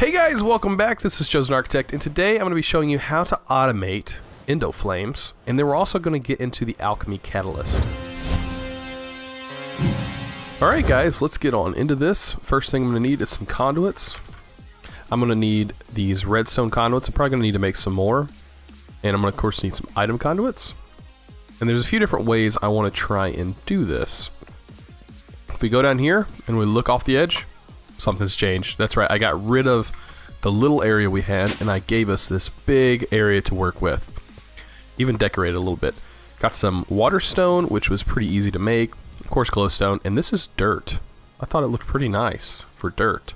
Hey guys, welcome back. This is ChosenArchitect, and today I'm going to be showing you how to automate Endoflames, and then we're also going to get into the alchemy catalyst. Alright guys, let's get on into this. First thing I'm going to need is some conduits. I'm going to need these redstone conduits. I'm probably going to need to make some more. And I'm going to, of course, need some item conduits. And there's a few different ways I want to try and do this. If we go down here and we look off the edge, something's changed. That's right, I got rid of the little area we had and I gave us this big area to work with. Even decorated a little bit. Got some water stone, which was pretty easy to make. Of course, glowstone, and this is dirt. I thought it looked pretty nice for dirt.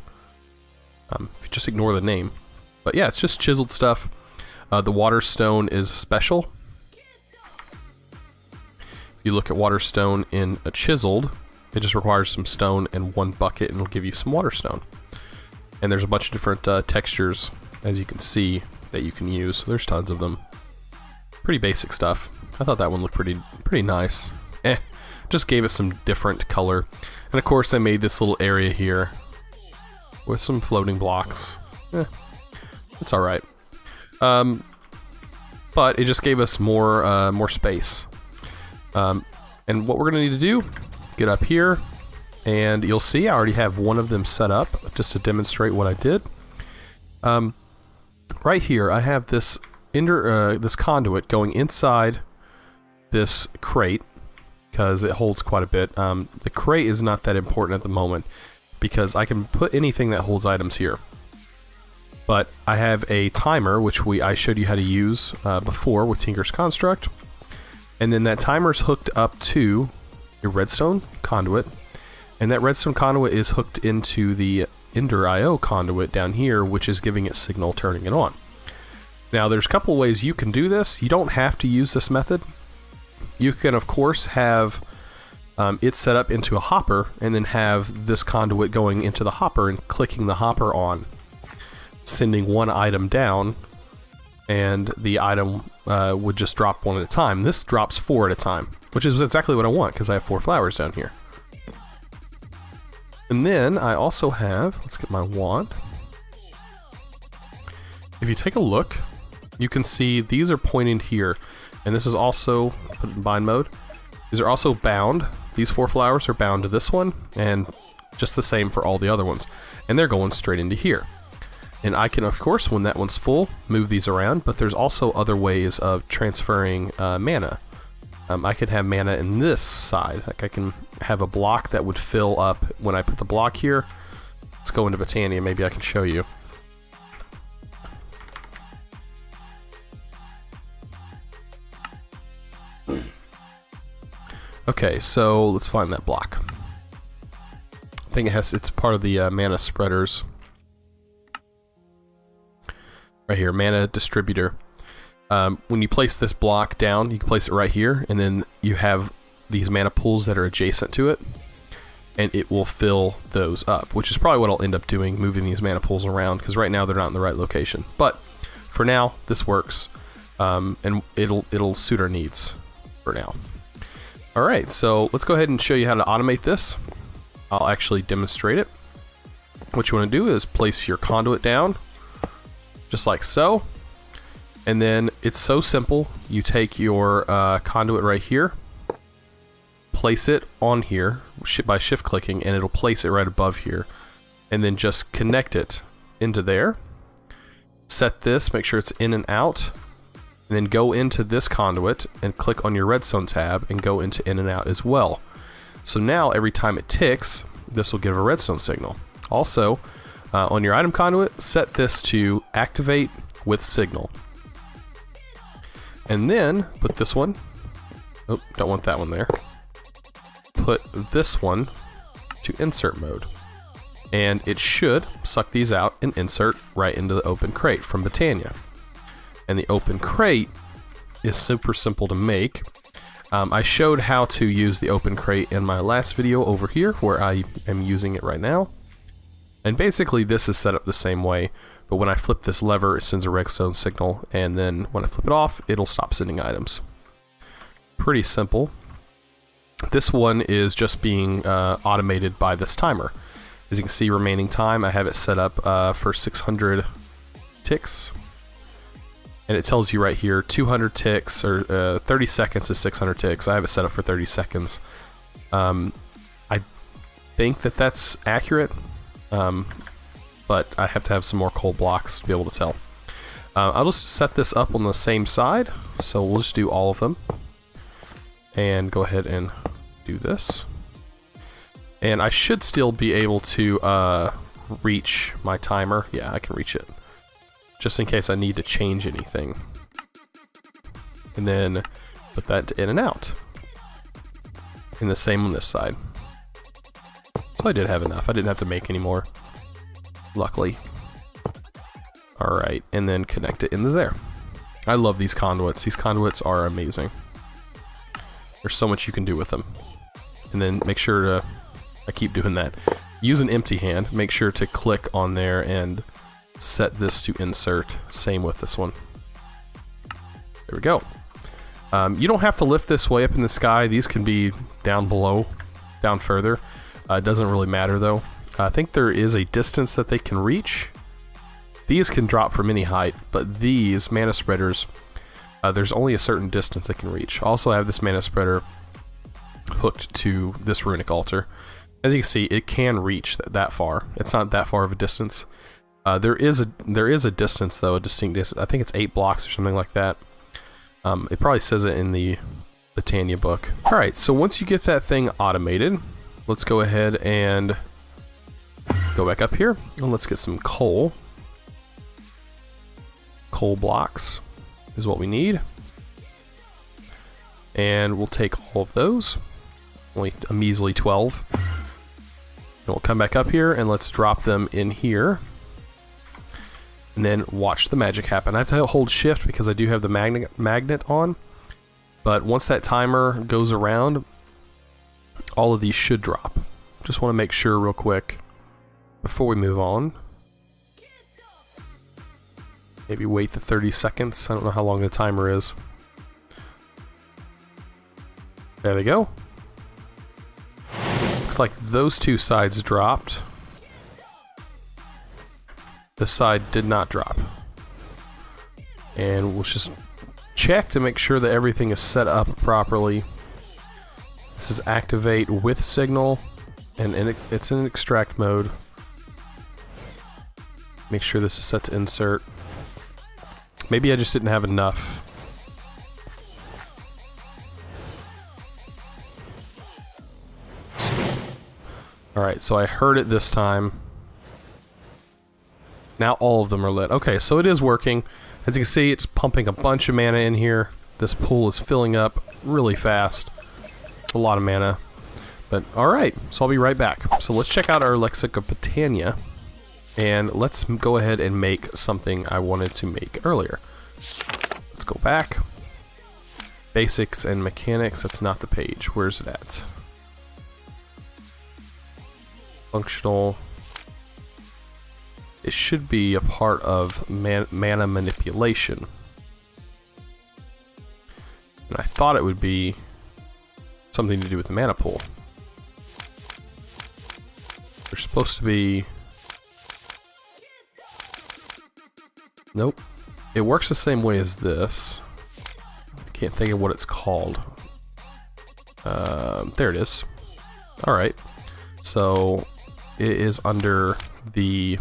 If you just ignore the name. But yeah, it's just chiseled stuff. The water stone is special. If you look at water stone in a chiseled, it just requires some stone and one bucket, and it'll give you some water stone. And there's a bunch of different textures, as you can see, that you can use. There's tons of them. Pretty basic stuff. I thought that one looked pretty nice. Just gave it some different color. And of course, I made this little area here with some floating blocks. It's all right. But it just gave us more space. And what we're gonna need to do, get up here, and you'll see I already have one of them set up just to demonstrate what I did. Right here, I have this this conduit going inside this crate because it holds quite a bit. The crate is not that important at the moment because I can put anything that holds items here. But I have a timer, which I showed you how to use before with Tinker's Construct. And then that timer's hooked up to a redstone conduit. And that redstone conduit is hooked into the Ender IO conduit down here, which is giving it signal, turning it on. Now, there's a couple ways you can do this. You don't have to use this method. You can, of course, have it set up into a hopper and then have this conduit going into the hopper and clicking the hopper on, sending one item down, and the item would just drop one at a time. This drops 4 at a time, which is exactly what I want because I have 4 flowers down here. And then I also have, let's get my wand. If you take a look, you can see these are pointing here, and this is also, put it in bind mode, these are also bound. These 4 flowers are bound to this one, and just the same for all the other ones. And they're going straight into here. And I can, of course, when that one's full, move these around, but there's also other ways of transferring mana. I could have mana in this side. Like I can have a block that would fill up when I put the block here. Let's go into Botania, maybe I can show you. Okay, so let's find that block. I think it's part of the mana spreaders. Right here, mana distributor. When you place this block down, you can place it right here, and then you have these mana pools that are adjacent to it, and it will fill those up, which is probably what I'll end up doing, moving these mana pools around, because right now they're not in the right location. But for now, this works, and it'll suit our needs for now. Alright, so let's go ahead and show you how to automate this. I'll actually demonstrate it. What you want to do is place your conduit down, just like so. And then it's so simple. You take your conduit right here, place it on here by shift clicking, and it'll place it right above here. And then just connect it into there. Set this, make sure it's in and out. And then go into this conduit and click on your redstone tab and go into in and out as well. So now every time it ticks, this will give a redstone signal. Also, on your item conduit, set this to activate with signal. And then put this one, oh, don't want that one there. Put this one to insert mode. And it should suck these out and insert right into the open crate from Botania. And the open crate is super simple to make. I showed how to use the open crate in my last video over here, where I am using it right now. And basically this is set up the same way, but when I flip this lever, it sends a redstone signal, and then when I flip it off, it'll stop sending items. Pretty simple. This one is just being automated by this timer. As you can see, remaining time, I have it set up for 600 ticks. And it tells you right here, 200 ticks, or 30 seconds is 600 ticks. I have it set up for 30 seconds. I think that that's accurate, but I have to have some more coal blocks to be able to tell. I'll just set this up on the same side, so we'll just do all of them. And go ahead and do this. And I should still be able to reach my timer. Yeah, I can reach it. Just in case I need to change anything. And then put that in and out. And the same on this side. So I did have enough. I didn't have to make any more. Luckily. Alright, and then connect it into there. I love these conduits. These conduits are amazing. There's so much you can do with them. And then make sure to... I keep doing that. Use an empty hand. Make sure to click on there and set this to insert. Same with this one. There we go. You don't have to lift this way up in the sky. These can be down below, down further. It doesn't really matter though. I think there is a distance that they can reach. These can drop from any height, but these mana spreaders, there's only a certain distance they can reach. Also, I have this mana spreader hooked to this runic altar. As you can see, it can reach that far. It's not that far of a distance. There is a distance though, a distinct distance. I think it's 8 blocks or something like that. It probably says it in the Botania book. All right, so once you get that thing automated, let's go ahead and go back up here and let's get some coal. Coal blocks is what we need. And we'll take all of those. Only a measly 12. And we'll come back up here and let's drop them in here. And then watch the magic happen. I have to hold shift because I do have the magnet on. But once that timer goes around, all of these should drop. Just want to make sure real quick before we move on. Maybe wait the 30 seconds. I don't know how long the timer is. There they go. Looks like those two sides dropped. This side did not drop. And we'll just check to make sure that everything is set up properly. This is activate with signal, and it's in extract mode. Make sure this is set to insert. Maybe I just didn't have enough. Alright, so I heard it this time. Now all of them are lit. Okay, so it is working. As you can see, it's pumping a bunch of mana in here. This pool is filling up really fast. It's a lot of mana. But alright, so I'll be right back. So let's check out our Lexic of Botania. And let's go ahead and make something I wanted to make earlier. Let's go back. Basics and mechanics, that's not the page. Where's it at? Functional. It should be a part of mana manipulation. And I thought it would be something to do with the mana pool. There's supposed to be... Nope. It works the same way as this. I can't think of what it's called. There it is. Alright. So, it is under the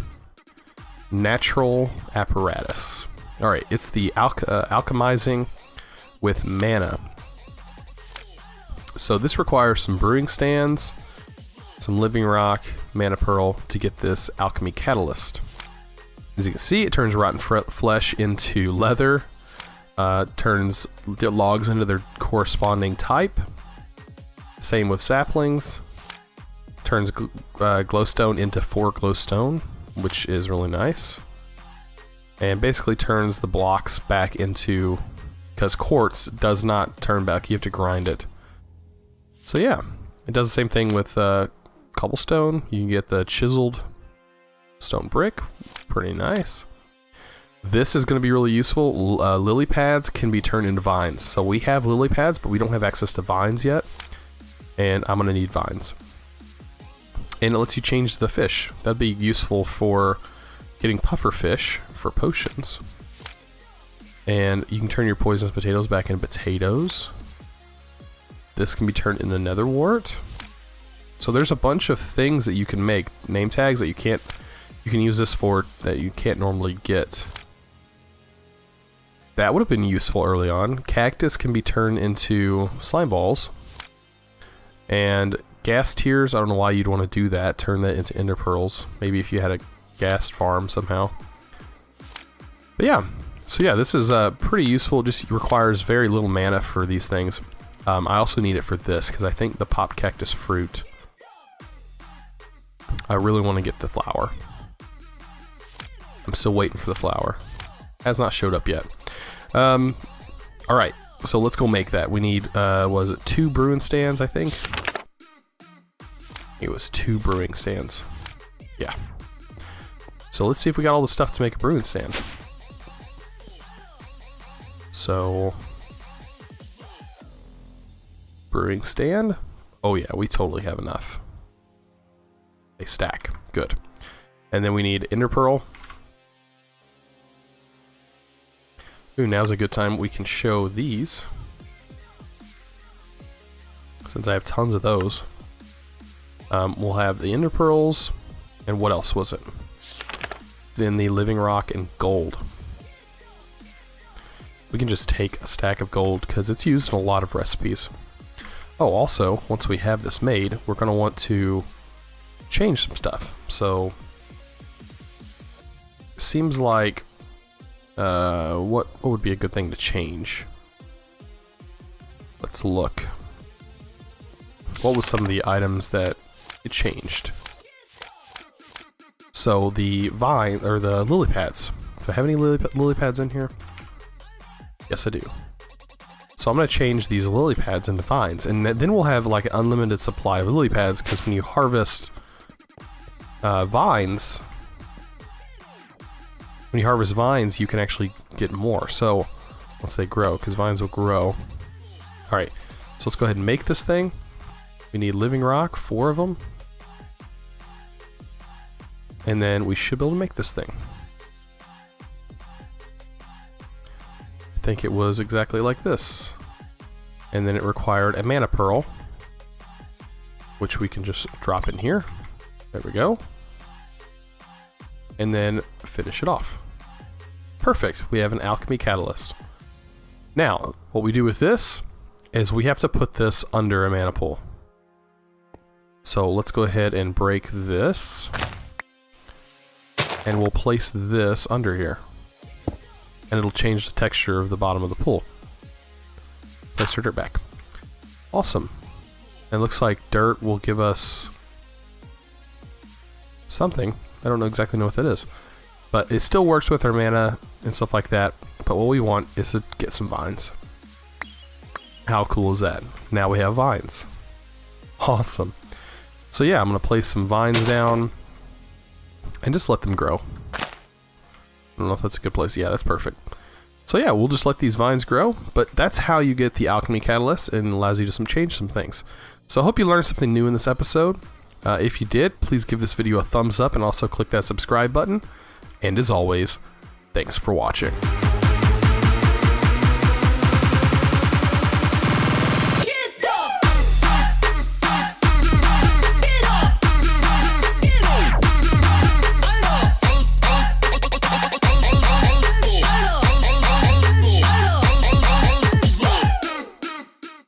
natural apparatus. Alright, it's the alchemizing with mana. So this requires some brewing stands, some living rock, mana pearl to get this alchemy catalyst. As you can see, it turns rotten flesh into leather, turns logs into their corresponding type. Same with saplings. Turns glowstone into 4 glowstone, which is really nice. And basically turns the blocks back into... Because quartz does not turn back, you have to grind it. So yeah, it does the same thing with cobblestone. You can get the chiseled stone brick. Pretty nice. This is going to be really useful. Lily pads can be turned into vines. So we have lily pads, but we don't have access to vines yet. And I'm going to need vines. And it lets you change the fish. That'd be useful for getting puffer fish for potions. And you can turn your poisonous potatoes back into potatoes. This can be turned into nether wart. So there's a bunch of things that you can make. Name tags that you can use this for that you can't normally get. That would have been useful early on. Cactus can be turned into slime balls. And gas tears, I don't know why you'd want to do that. Turn that into ender pearls. Maybe if you had a gas farm somehow. But yeah. So yeah, this is pretty useful. Just requires very little mana for these things. I also need it for this because I think the pop cactus fruit. I really want to get the flower. I'm still waiting for the flower. Has not showed up yet. Alright, so let's go make that. We need, was it 2 brewing stands, I think? It was 2 brewing stands. Yeah. So let's see if we got all the stuff to make a brewing stand. So... brewing stand? Oh yeah, we totally have enough. A stack. Good. And then we need ender pearl. Ooh, now's a good time we can show these. Since I have tons of those. We'll have the ender pearls. And what else was it? Then the living rock and gold. We can just take a stack of gold because it's used in a lot of recipes. Oh, also, once we have this made, we're going to want to change some stuff. So, it seems like, what would be a good thing to change? Let's look. What was some of the items that it changed? So, the vine, or the lily pads. Do I have any lily pads in here? Yes, I do. So I'm going to change these lily pads into vines, and then we'll have like an unlimited supply of lily pads, because when you harvest vines, you can actually get more. So once they grow, because vines will grow. Alright, so let's go ahead and make this thing. We need living rock, 4 of them. And then we should be able to make this thing. I think it was exactly like this. And then it required a mana pearl, which we can just drop in here. There we go. And then finish it off. Perfect. We have an alchemy catalyst. Now, what we do with this is we have to put this under a mana pool. So let's go ahead and break this. And we'll place this under here. And it'll change the texture of the bottom of the pool. Place our dirt back. Awesome. And it looks like dirt will give us something. I don't exactly know what that is. But it still works with our mana and stuff like that. But what we want is to get some vines. How cool is that? Now we have vines. Awesome. So yeah, I'm going to place some vines down and just let them grow. I don't know if that's a good place. Yeah, that's perfect. So yeah, we'll just let these vines grow, but that's how you get the alchemy catalyst and allows you to change some things. So I hope you learned something new in this episode. If you did, please give this video a thumbs up and also click that subscribe button. And as always, thanks for watching.